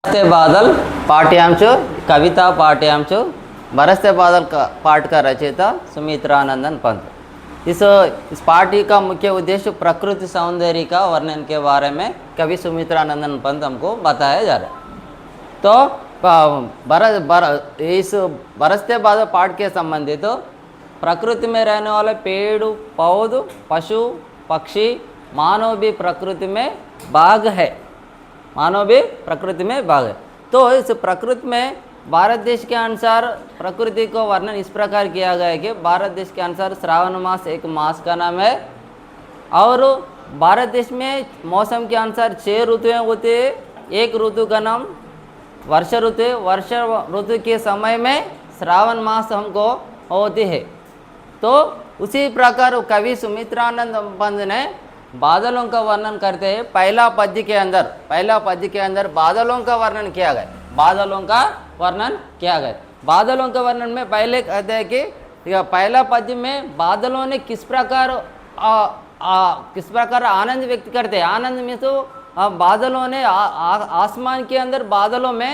बरसते बादल पाठ्यांश कविता पाठ्यांश बरसते बादल का पाठ का रचयिता सुमित्रानंदन पंत। इस पाठ का मुख्य उद्देश्य प्रकृति सौंदर्य का वर्णन के बारे में कवि सुमित्रानंदन पंत हमको बताया जा रहा है। तो इस बरसते बादल पाठ के संबंधित तो प्रकृति में रहने वाले पेड़ पौध पशु पक्षी मानव भी प्रकृति में भाग है, मानव भी प्रकृति में भाग है। तो इस प्रकृति में भारत देश के अनुसार प्रकृति को वर्णन इस प्रकार किया गया है कि भारत देश के अनुसार श्रावण मास एक मास का नाम है और भारत देश में मौसम के अनुसार 6 ऋतुएं होती है। एक ऋतु का नाम वर्ष ऋतु है। वर्ष ऋतु के समय में श्रावण मास हमको होती है। तो उसी प्रकार कवि सुमित्रानंद पंत ने बादलों का वर्णन करते हैं। पहला पद्य के अंदर बादलों का वर्णन किया गया। बादलों का वर्णन किया गया। बादलों के वर्णन में पहले कहते हैं कि पहला पद्य में बादलों ने किस प्रकार आनंद व्यक्त करते हैं। आनंद में तो बादलों ने आसमान के अंदर बादलों में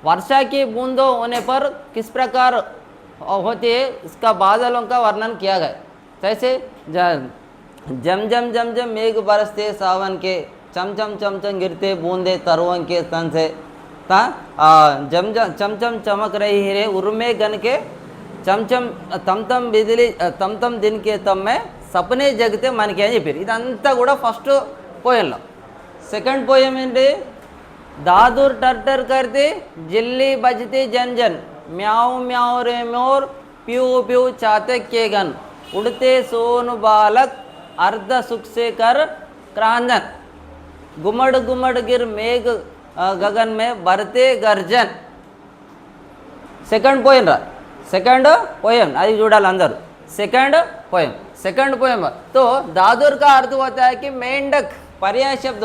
वर्षा की बूंदों होने पर किस प्रकार होती है, इसका बादलों का वर्णन किया गया। जैसे जम जम जम जम मेघ बरसते सावन के, चम चम चम चम गिरते बूंदे तरुओं के स्तन से, जम जम चम चम चमक रही हीरे उर्मे गन के, चम चम तम तम बिजली तम तम दिन के तम में सपने जगते मन के అని చెప్పారు। ఇదంతా కూడా ఫస్ట్ పోయంలో। సెకండ్ పోయం ఏంటి, दादुर टर टर करते जिल्ली बजते जन जन, म्याऊ म्याऊ रे मोर प्यू प्यू चातक के गन, उड़ते सोन बालक अर्ध सुख से कर क्रांजन, गुमड़ गुमड़ गिर मेघ गगन में बरते गर्जन। सेकंड पोएम रा, सेकंड पोएम అది చూడాలి అందరూ। सेकंड पोएम तो दादुर का अर्थ होता है कि मेंढक, पर्याय शब्द।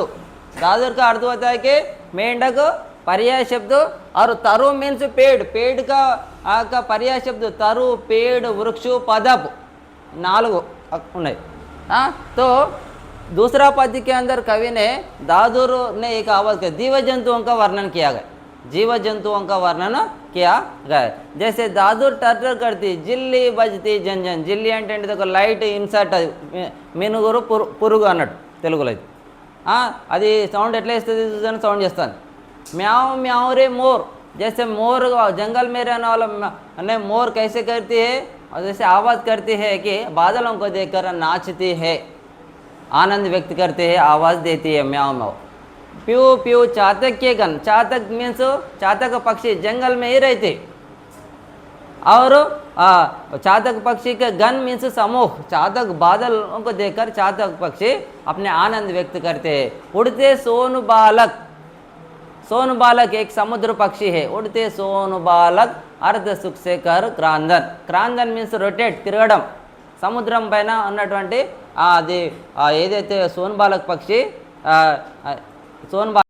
दादुर का अर्थ होता है कि मेंढक पर्याय शब्द। और तरु मीन्स पेड़, पेड़ का पर्याय शब्द तरु पेड़ वृक्ष पदप 4 ఉన్నాయి। तो दूसरा पद्य के अंदर कवि ने दादुर ने एक आवाज किया, जीव जंतुओं का वर्णन किया गया। जीव जंतुओं का वर्णन किया गया। जैसे दादुर टर्टर करती जिल्ली बजती जन जन, जिल्ली అంటే ఒక లైట్ ఇన్సర్ట్ మినుగురు పురుగు అన్నట్టు తెలుగులో అయితే అది సౌండ్ ఎట్లా ఇస్తుంది చూసాను, సౌండ్ చేస్తాను। म्याऊ म्याऊ रे मोर, जैसे मोर जंगल में रहने वाला मोर कैसे करती है और जैसे आवाज़ करती है कि बादलों को देखकर नाचती है, आनंद व्यक्त करते हैं, आवाज़ देती है म्याऊ म्याऊ। प्यू प्यू चातक के गन, चातक मीन्स चातक पक्षी जंगल में ही रहते और चातक पक्षी के गन मीन्स समूह। चातक बादलों को देखकर चातक पक्षी अपने आनंद व्यक्त करते हैं। उड़ते सोन बालक, सोन बालक एक समुद्र पक्षी है। उड़ते सोन बालक अर्ध सुख से कर क्रांदन, क्रांदन मीन्स రొటేట్ తిరగడం। సముద్రం పైన ఉన్నటువంటి అది ఏదైతే సోన్ బాలక్ పక్షి సోన్